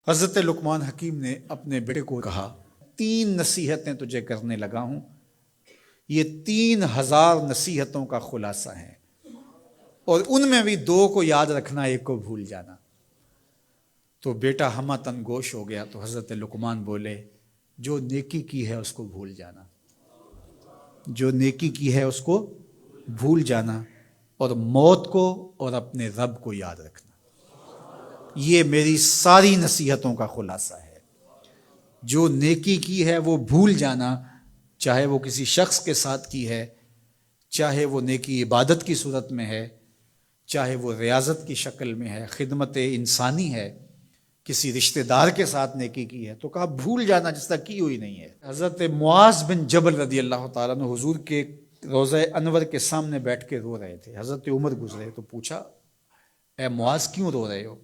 حضرت لقمان حکیم نے اپنے بیٹے کو کہا 3 نصیحتیں تجھے کرنے لگا ہوں، یہ 3000 نصیحتوں کا خلاصہ ہے، اور ان میں بھی 2 کو یاد رکھنا، 1 کو بھول جانا۔ تو بیٹا ہمہ تنگوش ہو گیا، تو حضرت لقمان بولے جو نیکی کی ہے اس کو بھول جانا، جو نیکی کی ہے اس کو بھول جانا، اور موت کو اور اپنے رب کو یاد رکھنا۔ یہ میری ساری نصیحتوں کا خلاصہ ہے۔ جو نیکی کی ہے وہ بھول جانا، چاہے وہ کسی شخص کے ساتھ کی ہے، چاہے وہ نیکی عبادت کی صورت میں ہے، چاہے وہ ریاضت کی شکل میں ہے، خدمت انسانی ہے، کسی رشتہ دار کے ساتھ نیکی کی ہے، تو کہا بھول جانا جس طرح کی ہوئی نہیں ہے۔ حضرت معاذ بن جبل رضی اللہ تعالیٰ عنہ حضور کے روضہ انور کے سامنے بیٹھ کے رو رہے تھے۔ حضرت عمر گزرے تو پوچھا اے معاذ کیوں رو رہے ہو؟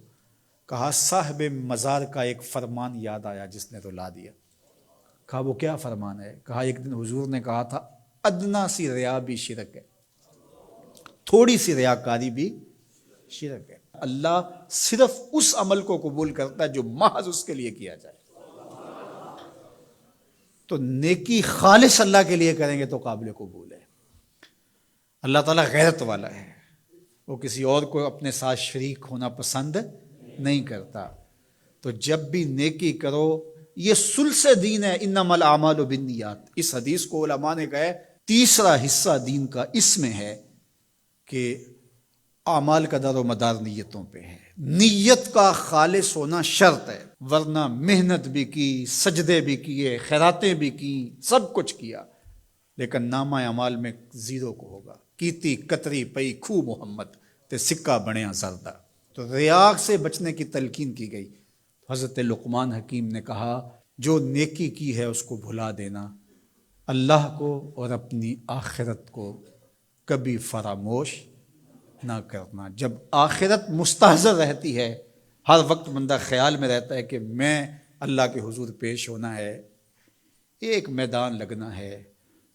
کہا صاحب مزار کا ایک فرمان یاد آیا جس نے رلا دیا۔ کہا وہ کیا فرمان ہے؟ کہا ایک دن حضور نے کہا تھا ادنا سی ریا بھی شرک ہے، تھوڑی سی ریاکاری بھی شرک ہے۔ اللہ صرف اس عمل کو قبول کرتا ہے جو محض اس کے لیے کیا جائے۔ تو نیکی خالص اللہ کے لیے کریں گے تو قابل قبول ہے۔ اللہ تعالیٰ غیرت والا ہے، وہ کسی اور کو اپنے ساتھ شریک ہونا پسند نہیں کرتا۔ تو جب بھی نیکی کرو، یہ سلس دین ہے، انما الاعمال بالنیات۔ اس حدیث کو علماء نے کہا ہے تیسرا حصہ دین کا اس میں ہے کہ اعمال کا دار و مدار نیتوں پہ ہے۔ نیت کا خالص ہونا شرط ہے، ورنہ محنت بھی کی، سجدے بھی کیے، خیراتیں بھی کی، سب کچھ کیا، لیکن نامہ اعمال میں 0 کو ہوگا۔ کیتی کتری پئی کھو محمد تے سکہ بنیا زردہ۔ تو ریاء سے بچنے کی تلقین کی گئی۔ حضرت لقمان حکیم نے کہا جو نیکی کی ہے اس کو بھلا دینا، اللہ کو اور اپنی آخرت کو کبھی فراموش نہ کرنا۔ جب آخرت مستحضر رہتی ہے، ہر وقت بندہ خیال میں رہتا ہے کہ میں اللہ کے حضور پیش ہونا ہے، ایک میدان لگنا ہے،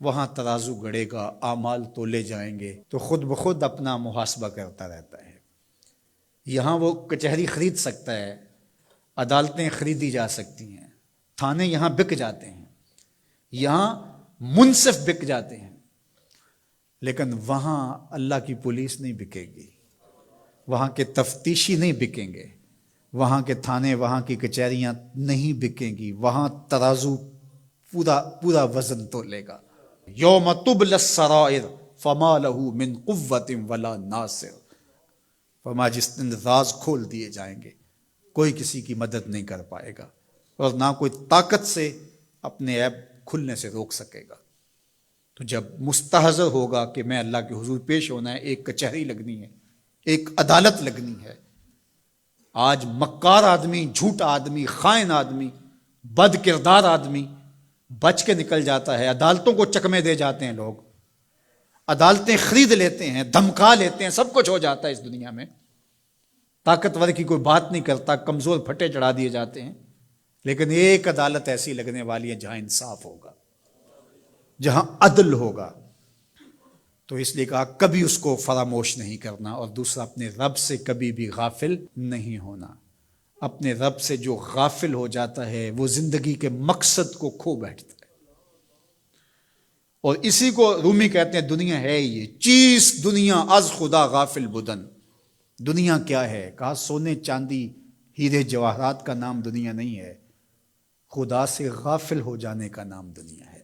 وہاں ترازو گڑے گا، اعمال تولے جائیں گے، تو خود بخود اپنا محاسبہ کرتا رہتا ہے۔ یہاں وہ کچہری خرید سکتا ہے، عدالتیں خریدی جا سکتی ہیں، تھانے یہاں بک جاتے ہیں، یہاں منصف بک جاتے ہیں، لیکن وہاں اللہ کی پولیس نہیں بکے گی، وہاں کے تفتیشی نہیں بکیں گے، وہاں کے تھانے، وہاں کی کچہریاں نہیں بکیں گی، وہاں ترازو پورا وزن تولے گا۔ یوم تبلی السرائر فما لہ من قوت ولا ناصر۔ فرمایا جس دن راز کھول دیے جائیں گے، کوئی کسی کی مدد نہیں کر پائے گا، اور نہ کوئی طاقت سے اپنے عیب کھلنے سے روک سکے گا۔ تو جب مستحضر ہوگا کہ میں اللہ کے حضور پیش ہونا ہے، ایک کچہری لگنی ہے، ایک عدالت لگنی ہے۔ آج مکار آدمی، جھوٹا آدمی، خائن آدمی، بد کردار آدمی بچ کے نکل جاتا ہے، عدالتوں کو چکمے دے جاتے ہیں، لوگ عدالتیں خرید لیتے ہیں، دھمکا لیتے ہیں، سب کچھ ہو جاتا ہے اس دنیا میں۔ طاقتور کی کوئی بات نہیں کرتا، کمزور پھٹے چڑھا دیے جاتے ہیں، لیکن ایک عدالت ایسی لگنے والی ہے جہاں انصاف ہوگا، جہاں عدل ہوگا۔ تو اس لیے کہا کبھی اس کو فراموش نہیں کرنا، اور دوسرا اپنے رب سے کبھی بھی غافل نہیں ہونا۔ اپنے رب سے جو غافل ہو جاتا ہے وہ زندگی کے مقصد کو کھو بیٹھتا ہے، اور اسی کو رومی کہتے ہیں دنیا ہے یہ چیز، دنیا از خدا غافل بدن۔ دنیا کیا ہے؟ کہا سونے چاندی ہیرے جواہرات کا نام دنیا نہیں ہے، خدا سے غافل ہو جانے کا نام دنیا ہے۔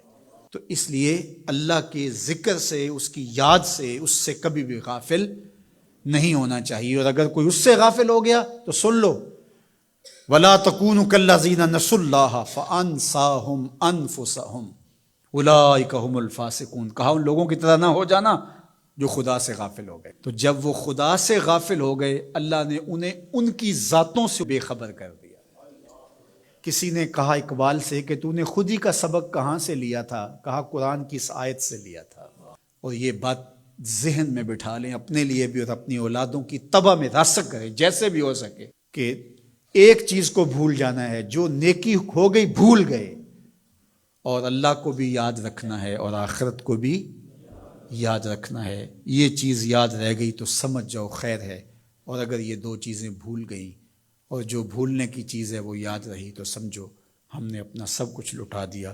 تو اس لیے اللہ کے ذکر سے، اس کی یاد سے، اس سے کبھی بھی غافل نہیں ہونا چاہیے۔ اور اگر کوئی اس سے غافل ہو گیا تو سن لو وَلَا تَكُونُوا كَالَّذِينَ نَسُوا اللَّهَ فَأَنسَاهُمْ أَنفُسَهُمْ اولئک هم الفاسقون۔ کہا ان لوگوں کی طرح نہ ہو جانا جو خدا سے غافل ہو گئے۔ تو جب وہ خدا سے غافل ہو گئے، اللہ نے انہیں ان کی ذاتوں سے بے خبر کر دیا۔ کسی نے کہا اقبال سے کہ تو نے خود ہی کا سبق کہاں سے لیا تھا؟ کہا قرآن کی اس آیت سے لیا تھا۔ اور یہ بات ذہن میں بٹھا لیں، اپنے لیے بھی اور اپنی اولادوں کی تباہ میں راسخ کریں جیسے بھی ہو سکے، کہ ایک چیز کو بھول جانا ہے، جو نیکی ہو گئی بھول گئے، اور اللہ کو بھی یاد رکھنا ہے اور آخرت کو بھی یاد رکھنا ہے۔ یہ چیز یاد رہ گئی تو سمجھ جاؤ خیر ہے، اور اگر یہ 2 چیزیں بھول گئیں اور جو بھولنے کی چیز ہے وہ یاد رہی تو سمجھو ہم نے اپنا سب کچھ لٹا دیا